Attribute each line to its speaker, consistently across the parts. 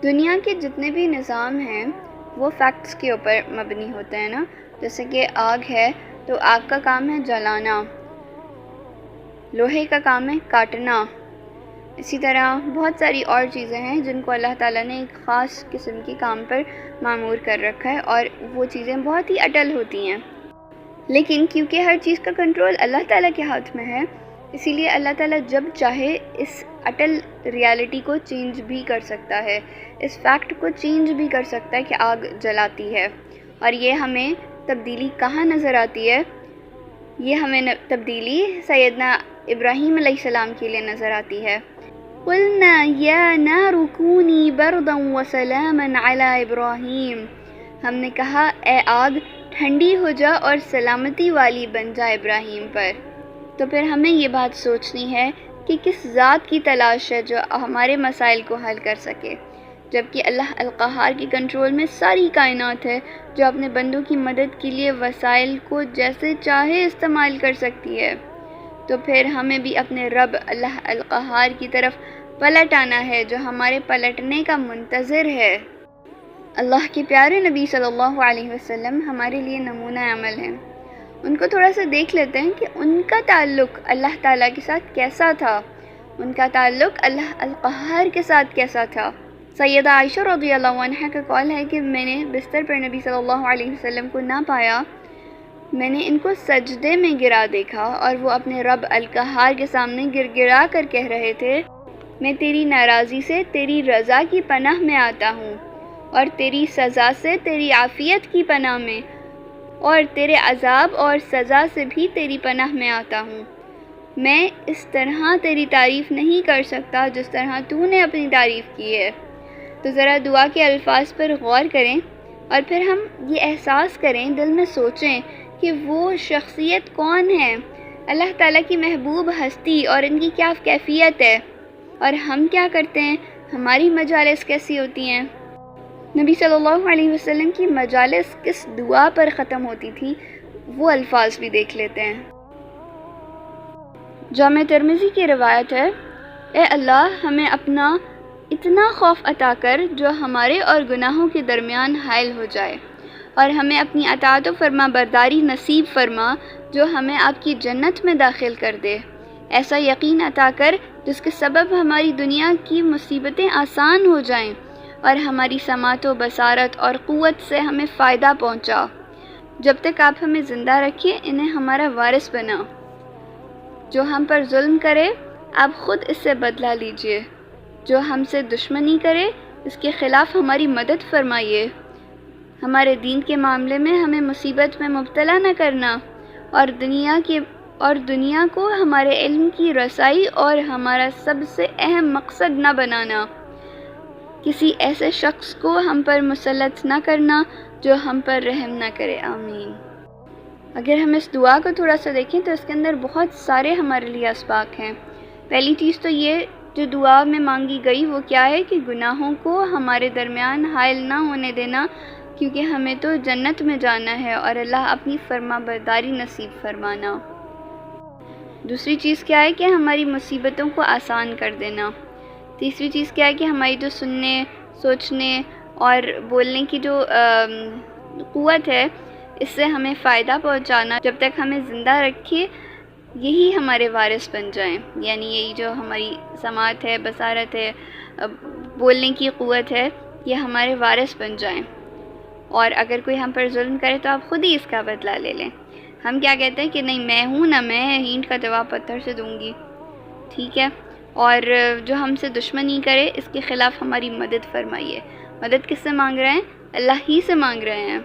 Speaker 1: دنیا کے جتنے بھی نظام ہیں وہ فیکٹس کے اوپر مبنی ہوتے ہیں نا. جیسے کہ آگ ہے تو آگ کا کام ہے جلانا، لوہے کا کام ہے کاٹنا. اسی طرح بہت ساری اور چیزیں ہیں جن کو اللہ تعالیٰ نے ایک خاص قسم کے کام پر معمور کر رکھا ہے، اور وہ چیزیں بہت ہی اٹل ہوتی ہیں. لیکن کیونکہ ہر چیز کا کنٹرول اللہ تعالیٰ کے ہاتھ میں ہے، اسی لیے اللہ تعالیٰ جب چاہے اس اٹل ریالٹی کو چینج بھی کر سکتا ہے، اس فیکٹ کو چینج بھی کر سکتا ہے کہ آگ جلاتی ہے. اور یہ ہمیں تبدیلی کہاں نظر آتی ہے؟ یہ ہمیں تبدیلی سیدنا ابراہیم علیہ السلام کے لیے نظر آتی ہے. قُلْنَا يَا نَارُ كُونِي بَرْدًا وَسَلَامًا عَلَىٰ إِبْرَاهِيمَ، ہم نے کہا اے آگ ٹھنڈی ہو جا اور سلامتی والی بن جا ابراہیم پر. تو پھر ہمیں یہ بات سوچنی ہے کہ کس ذات کی تلاش ہے جو ہمارے مسائل کو حل کر سکے، جبکہ اللہ القہار کے کنٹرول میں ساری کائنات ہے، جو اپنے بندوں کی مدد کے لیے وسائل کو جیسے چاہے استعمال کر سکتی ہے. تو پھر ہمیں بھی اپنے رب اللہ القہار کی طرف پلٹ آنا ہے، جو ہمارے پلٹنے کا منتظر ہے. اللہ کے پیارے نبی صلی اللہ علیہ وسلم ہمارے لیے نمونہ عمل ہیں. ان کو تھوڑا سا دیکھ لیتے ہیں کہ ان کا تعلق اللہ تعالیٰ کے ساتھ کیسا تھا، ان کا تعلق اللہ القہار کے ساتھ کیسا تھا. سیدہ عائشہ رضی اللہ عنہ کا قول ہے کہ میں نے بستر پر نبی صلی اللہ علیہ وسلم کو نہ پایا، میں نے ان کو سجدے میں گرا دیکھا اور وہ اپنے رب القہار کے سامنے گر گرا کر کہہ رہے تھے، میں تیری ناراضی سے تیری رضا کی پناہ میں آتا ہوں، اور تیری سزا سے تیری عافیت کی پناہ میں، اور تیرے عذاب اور سزا سے بھی تیری پناہ میں آتا ہوں. میں اس طرح تیری تعریف نہیں کر سکتا جس طرح تو نے اپنی تعریف کی ہے. تو ذرا دعا کے الفاظ پر غور کریں اور پھر ہم یہ احساس کریں، دل میں سوچیں کہ وہ شخصیت کون ہے، اللہ تعالیٰ کی محبوب ہستی، اور ان کی کیا کیفیت ہے، اور ہم کیا کرتے ہیں، ہماری مجالس کیسی ہوتی ہیں. نبی صلی اللہ علیہ وسلم کی مجالس کس دعا پر ختم ہوتی تھی، وہ الفاظ بھی دیکھ لیتے ہیں. جامع ترمذی کی روایت ہے، اے اللہ ہمیں اپنا اتنا خوف عطا کر جو ہمارے اور گناہوں کے درمیان حائل ہو جائے، اور ہمیں اپنی اطاعت و فرما برداری نصیب فرما جو ہمیں آپ کی جنت میں داخل کر دے. ایسا یقین عطا کر جس کے سبب ہماری دنیا کی مصیبتیں آسان ہو جائیں، اور ہماری سماعت و بصارت اور قوت سے ہمیں فائدہ پہنچا. جب تک آپ ہمیں زندہ رکھیے انہیں ہمارا وارث بنا. جو ہم پر ظلم کرے آپ خود اس سے بدلہ لیجئے، جو ہم سے دشمنی کرے اس کے خلاف ہماری مدد فرمائیے. ہمارے دین کے معاملے میں ہمیں مصیبت میں مبتلا نہ کرنا، اور دنیا کو ہمارے علم کی رسائی اور ہمارا سب سے اہم مقصد نہ بنانا. کسی ایسے شخص کو ہم پر مسلط نہ کرنا جو ہم پر رحم نہ کرے. آمین. اگر ہم اس دعا کو تھوڑا سا دیکھیں تو اس کے اندر بہت سارے ہمارے لیے اسباق ہیں. پہلی چیز تو یہ جو دعا میں مانگی گئی وہ کیا ہے کہ گناہوں کو ہمارے درمیان حائل نہ ہونے دینا، کیونکہ ہمیں تو جنت میں جانا ہے اور اللہ اپنی فرما برداری نصیب فرمانا. دوسری چیز کیا ہے کہ ہماری مصیبتوں کو آسان کر دینا. تیسری چیز کیا ہے کہ ہماری جو سننے، سوچنے اور بولنے کی جو قوت ہے اس سے ہمیں فائدہ پہنچانا. جب تک ہمیں زندہ رکھے یہی ہمارے وارث بن جائیں، یعنی یہی جو ہماری سماعت ہے، بصارت ہے، بولنے کی قوت ہے، یہ ہمارے وارث بن جائیں. اور اگر کوئی ہم پر ظلم کرے تو آپ خود ہی اس کا بدلہ لے لیں. ہم کیا کہتے ہیں کہ نہیں میں ہوں نا، میں اینٹ کا جواب پتھر سے دوں گی، ٹھیک ہے. اور جو ہم سے دشمنی کرے اس کے خلاف ہماری مدد فرمائیے. مدد کس سے مانگ رہے ہیں؟ اللہ ہی سے مانگ رہے ہیں.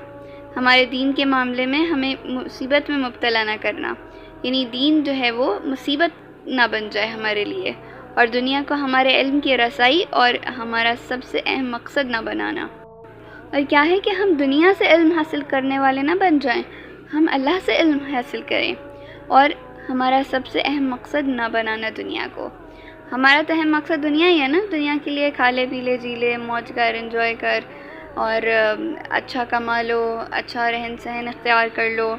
Speaker 1: ہمارے دین کے معاملے میں ہمیں مصیبت میں مبتلا نہ کرنا، یعنی دین جو ہے وہ مصیبت نہ بن جائے ہمارے لیے، اور دنیا کو ہمارے علم کی رسائی اور ہمارا سب سے اہم مقصد نہ بنانا. اور کیا ہے کہ ہم دنیا سے علم حاصل کرنے والے نہ بن جائیں، ہم اللہ سے علم حاصل کریں، اور ہمارا سب سے اہم مقصد نہ بنانا دنیا کو. ہمارا تو اہم مقصد دنیا ہی ہے نا، دنیا کے لیے کھا لے پی لے جی لے، موج کر، انجوائے کر، اور اچھا کما لو، اچھا رہن سہن اختیار کر لو.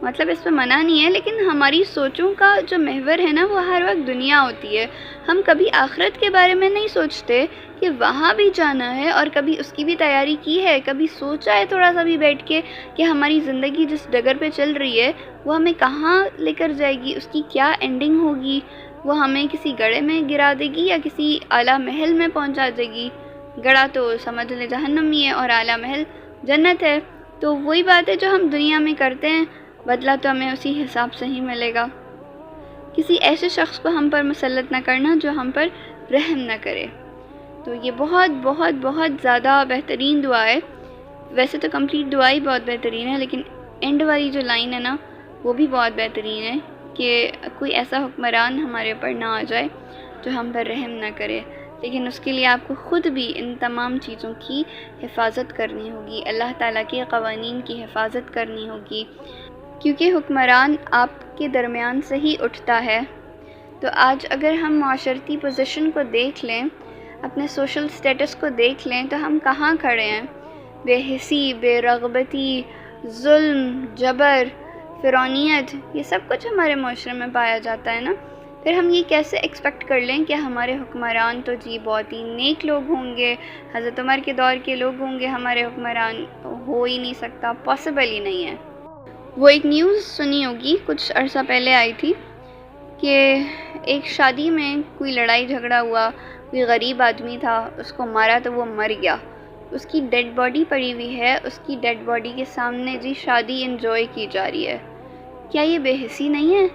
Speaker 1: مطلب اس پہ منع نہیں ہے، لیکن ہماری سوچوں کا جو محور ہے نا وہ ہر وقت دنیا ہوتی ہے. ہم کبھی آخرت کے بارے میں نہیں سوچتے کہ وہاں بھی جانا ہے اور کبھی اس کی بھی تیاری کی ہے، کبھی سوچا ہے تھوڑا سا بھی بیٹھ کے کہ ہماری زندگی جس ڈگر پہ چل رہی ہے وہ ہمیں کہاں لے کر جائے گی، اس کی کیا اینڈنگ ہوگی، وہ ہمیں کسی گڑھے میں گرا دے گی یا کسی اعلیٰ محل میں پہنچا دے گی. گڑھا تو سمجھ لے جہنم ہی ہے اور اعلیٰ محل جنت ہے. تو وہی بات ہے جو ہم دنیا میں کرتے ہیں بدلہ تو ہمیں اسی حساب سے ہی ملے گا. کسی ایسے شخص کو ہم پر مسلط نہ کرنا جو ہم پر رحم نہ کرے. تو یہ بہت بہت بہت زیادہ بہترین دعا ہے. ویسے تو کمپلیٹ دعا ہی بہت بہترین ہے، لیکن اینڈ والی جو لائن ہے نا وہ بھی بہت بہترین ہے کہ کوئی ایسا حکمران ہمارے اوپر نہ آ جائے جو ہم پر رحم نہ کرے. لیکن اس کے لیے آپ کو خود بھی ان تمام چیزوں کی حفاظت کرنی ہوگی، اللہ تعالیٰ کے قوانین کی حفاظت کرنی ہوگی، کیونکہ حکمران آپ کے درمیان سے ہی اٹھتا ہے. تو آج اگر ہم معاشرتی پوزیشن کو دیکھ لیں، اپنے سوشل سٹیٹس کو دیکھ لیں تو ہم کہاں کھڑے ہیں. بے حسی، بے رغبتی، ظلم، جبر، فرعونیت، یہ سب کچھ ہمارے معاشرے میں پایا جاتا ہے نا. پھر ہم یہ کیسے ایکسپیکٹ کر لیں کہ ہمارے حکمران تو جی بہت ہی نیک لوگ ہوں گے، حضرت عمر کے دور کے لوگ ہوں گے ہمارے حکمران. ہو ہی نہیں سکتا، پاسبل ہی نہیں ہے. وہ ایک نیوز سنی ہوگی کچھ عرصہ پہلے آئی تھی کہ ایک شادی میں کوئی لڑائی جھگڑا ہوا، کوئی غریب آدمی تھا، اس کو مارا تو وہ مر گیا، اس کی ڈیڈ باڈی پڑی ہوئی ہے، اس کی ڈیڈ باڈی کے سامنے جی شادی انجوائے کی جا رہی ہے. کیا یہ بے حسی نہیں ہے؟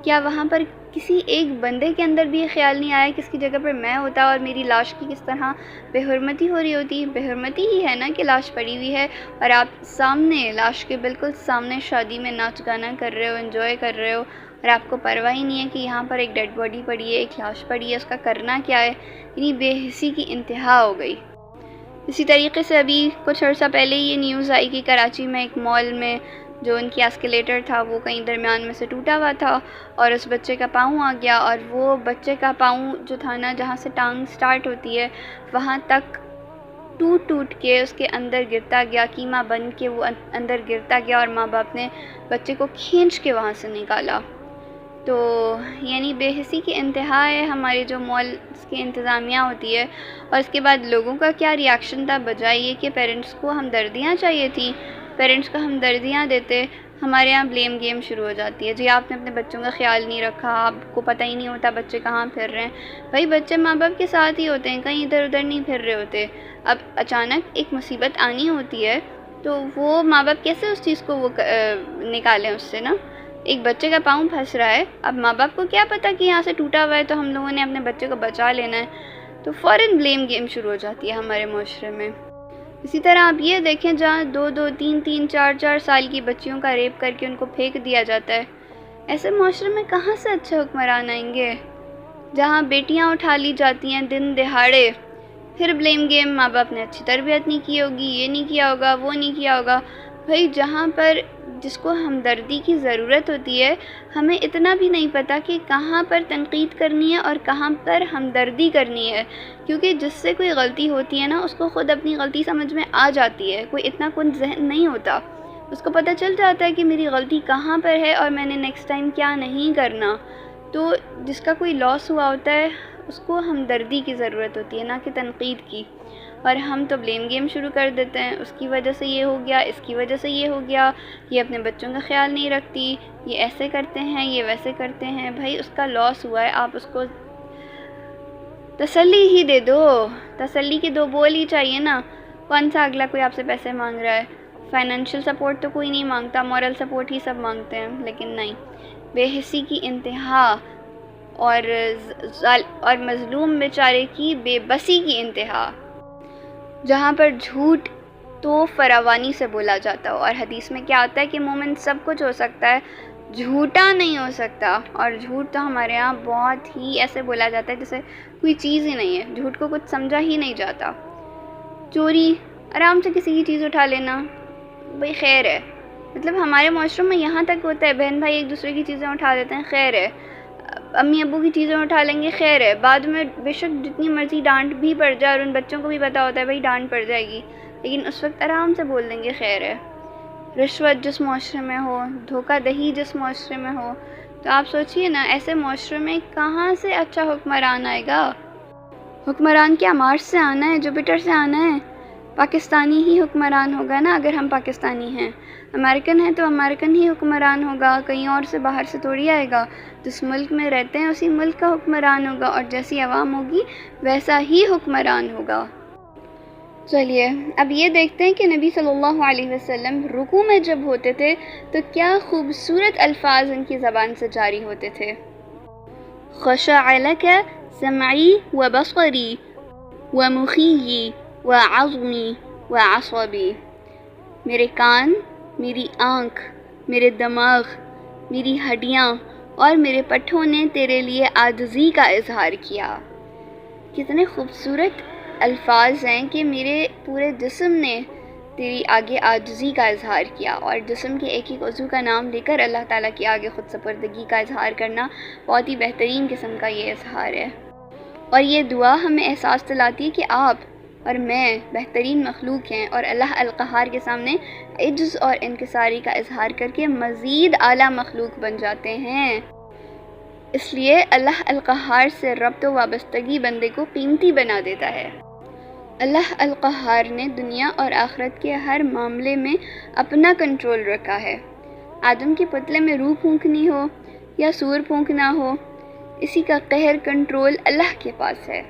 Speaker 1: کیا وہاں پر کسی ایک بندے کے اندر بھی یہ خیال نہیں آیا کہ اس کی جگہ پر میں ہوتا اور میری لاش کی کس طرح بے حرمتی ہو رہی ہوتی؟ بے حرمتی ہی ہے نا کہ لاش پڑی ہوئی ہے اور آپ سامنے، لاش کے بالکل سامنے شادی میں ناچ گانا کر رہے ہو، انجوائے کر رہے ہو، اور آپ کو پرواہ ہی نہیں ہے کہ یہاں پر ایک ڈیڈ باڈی پڑی ہے، ایک لاش پڑی ہے، اس کا کرنا کیا ہے. یعنی بے حسی کی انتہا ہو گئی. اسی طریقے سے ابھی کچھ عرصہ پہلے یہ نیوز آئی کہ کراچی میں ایک مال میں جو ان کی ایسکیلیٹر تھا وہ کہیں درمیان میں سے ٹوٹا ہوا تھا اور اس بچے کا پاؤں آ گیا، اور وہ بچے کا پاؤں جو تھا نا جہاں سے ٹانگ سٹارٹ ہوتی ہے وہاں تک ٹوٹ کے اس کے اندر گرتا گیا، کیما بن کے وہ اندر گرتا گیا، اور ماں باپ نے بچے کو کھینچ کے وہاں سے نکالا. تو یعنی بے حسی کی انتہا ہے ہمارے جو مالز کی انتظامیہ ہوتی ہے. اور اس کے بعد لوگوں کا کیا ری ایکشن تھا؟ بجائے یہ کہ پیرنٹس کو ہمدردیاں چاہیے تھیں، پیرنٹس کو ہمدردیاں دیتے، ہمارے یہاں بلیم گیم شروع ہو جاتی ہے. جی آپ نے اپنے بچوں کا خیال نہیں رکھا، آپ کو پتہ ہی نہیں ہوتا بچے کہاں پھر رہے ہیں. بھائی بچے ماں باپ کے ساتھ ہی ہوتے ہیں، کہیں ادھر ادھر نہیں پھر رہے ہوتے. اب اچانک ایک مصیبت آنی ہوتی ہے تو وہ ماں باپ کیسے اس چیز کو وہ نکالیں اس سے نا. ایک بچے کا پاؤں پھنس رہا ہے، اب ماں باپ کو کیا پتہ کہ یہاں سے ٹوٹا ہوا ہے تو ہم لوگوں نے اپنے بچے کو بچا لینا ہے. تو فوراً بلیم گیم شروع ہو جاتی ہے ہمارے معاشرے میں. اسی طرح آپ یہ دیکھیں جہاں 2-2, 3-3, 4-4 سال کی بچیوں کا ریپ کر کے ان کو پھینک دیا جاتا ہے. ایسے معاشرے میں کہاں سے اچھے حکمران آئیں گے؟ جہاں بیٹیاں اٹھا لی جاتی ہیں دن دہاڑے، پھر بلیم گیم، ماں باپ نے اچھی تربیت نہیں کی ہوگی، یہ نہیں کیا ہوگا، وہ نہیں کیا ہوگا. بھائی جہاں پر جس کو ہمدردی کی ضرورت ہوتی ہے ہمیں اتنا بھی نہیں پتہ کہ کہاں پر تنقید کرنی ہے اور کہاں پر ہمدردی کرنی ہے. کیونکہ جس سے کوئی غلطی ہوتی ہے نا اس کو خود اپنی غلطی سمجھ میں آ جاتی ہے، کوئی اتنا کن ذہن نہیں ہوتا، اس کو پتہ چل جاتا ہے کہ میری غلطی کہاں پر ہے اور میں نے نیکسٹ ٹائم کیا نہیں کرنا. تو جس کا کوئی لاس ہوا ہوتا ہے اس کو ہمدردی کی ضرورت ہوتی ہے، نہ کہ تنقید کی. اور ہم تو بلیم گیم شروع کر دیتے ہیں، اس کی وجہ سے یہ ہو گیا، اس کی وجہ سے یہ ہو گیا، یہ اپنے بچوں کا خیال نہیں رکھتی، یہ ایسے کرتے ہیں، یہ ویسے کرتے ہیں. بھائی اس کا لاس ہوا ہے، آپ اس کو تسلی ہی دے دو، تسلی کے دو بول ہی چاہیے نا. کون سا اگلا کوئی آپ سے پیسے مانگ رہا ہے؟ فائنینشیل سپورٹ تو کوئی نہیں مانگتا، مورل سپورٹ ہی سب مانگتے ہیں. لیکن نہیں، بے حسی کی انتہا اور مظلوم بیچارے کی بے بسی کی انتہا، جہاں پر جھوٹ تو فراوانی سے بولا جاتا ہو. اور حدیث میں کیا آتا ہے کہ مومن سب کچھ ہو سکتا ہے، جھوٹا نہیں ہو سکتا. اور جھوٹ تو ہمارے ہاں بہت ہی ایسے بولا جاتا ہے جیسے کوئی چیز ہی نہیں ہے، جھوٹ کو کچھ سمجھا ہی نہیں جاتا. چوری، آرام سے کسی کی چیز اٹھا لینا، بھئی خیر ہے. مطلب ہمارے معاشروں میں یہاں تک ہوتا ہے، بہن بھائی ایک دوسرے کی چیزیں اٹھا لیتے ہیں، خیر ہے. امی ابو کی چیزیں اٹھا لیں گے، خیر ہے. بعد میں بے شک جتنی مرضی ڈانٹ بھی پڑ جائے اور ان بچوں کو بھی پتہ ہوتا ہے بھائی ڈانٹ پڑ جائے گی، لیکن اس وقت آرام سے بول دیں گے خیر ہے. رشوت جس معاشرے میں ہو، دھوکہ دہی جس معاشرے میں ہو، تو آپ سوچئے نا ایسے معاشرے میں کہاں سے اچھا حکمران آئے گا؟ حکمران کیا مارس سے آنا ہے، جوپیٹر سے آنا ہے؟ پاکستانی ہی حکمران ہوگا نا اگر ہم پاکستانی ہیں۔ امریکن ہیں تو امریکن ہی حکمران ہوگا، کہیں اور سے باہر سے تھوڑی آئے گا۔ جس ملک میں رہتے ہیں اسی ملک کا حکمران ہوگا، اور جیسی عوام ہوگی ویسا ہی حکمران ہوگا۔ چلیے اب یہ دیکھتے ہیں کہ نبی صلی اللہ علیہ وسلم رکوع میں جب ہوتے تھے تو کیا خوبصورت الفاظ ان کی زبان سے جاری ہوتے تھے۔ خشع لک سمعی و بصری و مخی و عظمی و عصبی، میرے کان، میری آنکھ، میرے دماغ، میری ہڈیاں اور میرے پٹھوں نے تیرے لیے عاجزی کا اظہار کیا۔ کتنے خوبصورت الفاظ ہیں کہ میرے پورے جسم نے تیری آگے عاجزی کا اظہار کیا، اور جسم کے ایک ایک عضو کا نام لے کر اللہ تعالیٰ کے آگے خود سپردگی کا اظہار کرنا بہت ہی بہترین قسم کا یہ اظہار ہے۔ اور یہ دعا ہمیں احساس دلاتی ہے کہ آپ اور میں بہترین مخلوق ہیں، اور اللہ القہار کے سامنے عجز اور انکساری کا اظہار کر کے مزید اعلیٰ مخلوق بن جاتے ہیں۔ اس لیے اللہ القہار سے ربط و وابستگی بندے کو قیمتی بنا دیتا ہے۔ اللہ القہار نے دنیا اور آخرت کے ہر معاملے میں اپنا کنٹرول رکھا ہے۔ آدم کے پتلے میں روح پھونکنی ہو یا سور پھونکنا ہو، اسی کا قہر کنٹرول اللہ کے پاس ہے۔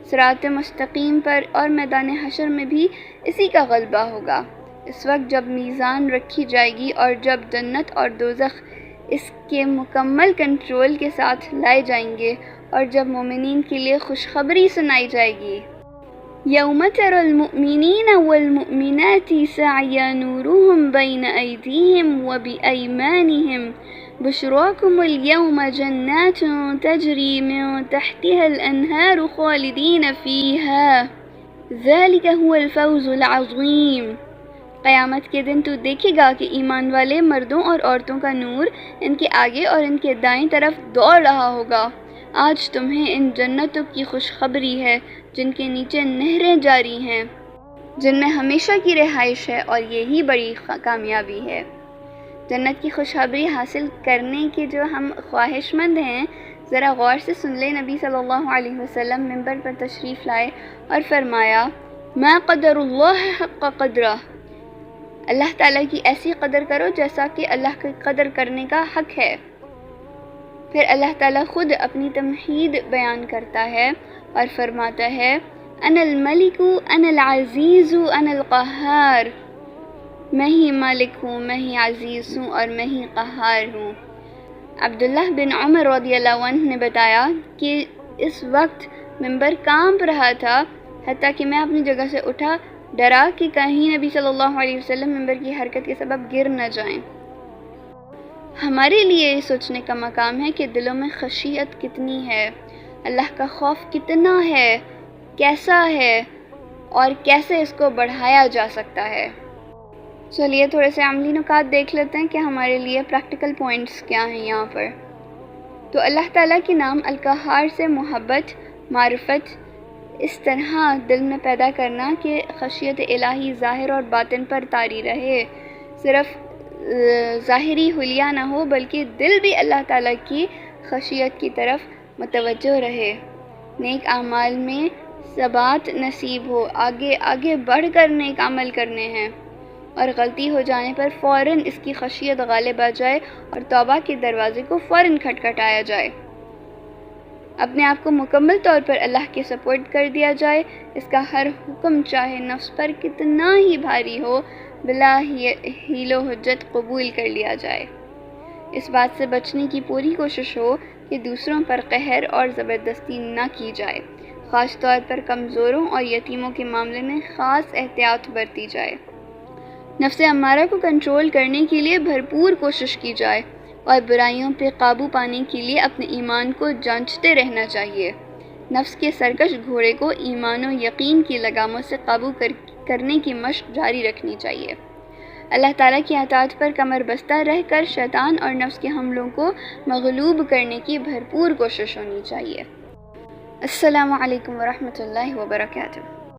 Speaker 1: صراط مستقیم پر اور میدان حشر میں بھی اسی کا غلبہ ہوگا۔ اس وقت جب میزان رکھی جائے گی اور جب جنت اور دوزخ اس کے مکمل کنٹرول کے ساتھ لائے جائیں گے، اور جب مومنین کے لیے خوشخبری سنائی جائے گی، یوم تری المؤمنین والمؤمنات سعی نورهم بین ایدیہم وبایمانہم بشراکم اليوم جنات تجری من تحتها الانہار خالدین فیہا ذلک هو الفوز العظیم۔ قیامت کے دن تو دیکھے گا کہ ایمان والے مردوں اور عورتوں کا نور ان کے آگے اور ان کے دائیں طرف دوڑ رہا ہوگا۔ آج تمہیں ان جنتوں کی خوشخبری ہے جن کے نیچے نہریں جاری ہیں، جن میں ہمیشہ کی رہائش ہے، اور یہی بڑی کامیابی ہے۔ جنت کی خوشخبری حاصل کرنے کے جو ہم خواہش مند ہیں، ذرا غور سے سن لیں۔ نبی صلی اللہ علیہ وسلم منبر پر تشریف لائے اور فرمایا، ما قدر اللہ حق قدرہ، اللہ تعالیٰ کی ایسی قدر کرو جیسا کہ اللہ کی قدر کرنے کا حق ہے۔ پھر اللہ تعالیٰ خود اپنی تمہید بیان کرتا ہے اور فرماتا ہے، انا الملک انا العزیز انا القہار، میں ہی مالک ہوں، میں ہی عزیز ہوں، اور میں ہی قہار ہوں۔ عبداللہ بن عمر رضی اللہ عنہ نے بتایا کہ اس وقت منبر کانپ رہا تھا، حتیٰ کہ میں اپنی جگہ سے اٹھا، ڈرا کہ کہیں نبی صلی اللہ علیہ وسلم منبر کی حرکت کے سبب گر نہ جائیں۔ ہمارے لیے یہ سوچنے کا مقام ہے کہ دلوں میں خشیت کتنی ہے، اللہ کا خوف کتنا ہے، کیسا ہے، اور کیسے اس کو بڑھایا جا سکتا ہے۔ چلیے تھوڑے سے عملی نکات دیکھ لیتے ہیں کہ ہمارے لیے پریکٹیکل پوائنٹس کیا ہیں یہاں پر۔ تو اللہ تعالیٰ کے نام القہار سے محبت، معرفت اس طرح دل میں پیدا کرنا کہ خشیت الہی ظاہر اور باطن پر طاری رہے، صرف ظاہری حلیہ نہ ہو بلکہ دل بھی اللہ تعالیٰ کی خشیت کی طرف متوجہ رہے، نیک اعمال میں ثبات نصیب ہو، آگے آگے بڑھ کر نیک عمل کرنے ہیں، اور غلطی ہو جانے پر فوراً اس کی خشیت غالب آ جائے اور توبہ کے دروازے کو فوراً کھٹکھٹایا جائے، اپنے آپ کو مکمل طور پر اللہ کے سپورٹ کر دیا جائے، اس کا ہر حکم چاہے نفس پر کتنا ہی بھاری ہو بلا حیل و حجت قبول کر لیا جائے۔ اس بات سے بچنے کی پوری کوشش ہو کہ دوسروں پر قہر اور زبردستی نہ کی جائے، خاص طور پر کمزوروں اور یتیموں کے معاملے میں خاص احتیاط برتی جائے، نفس امارہ کو کنٹرول کرنے کے لیے بھرپور کوشش کی جائے، اور برائیوں پہ قابو پانے کے لیے اپنے ایمان کو جانچتے رہنا چاہیے، نفس کے سرکش گھوڑے کو ایمان و یقین کی لگاموں سے قابو کرنے کی مشق جاری رکھنی چاہیے، اللہ تعالیٰ کی اطاعت پر کمر بستہ رہ کر شیطان اور نفس کے حملوں کو مغلوب کرنے کی بھرپور کوشش ہونی چاہیے۔ السلام علیکم ورحمۃ اللہ وبرکاتہ۔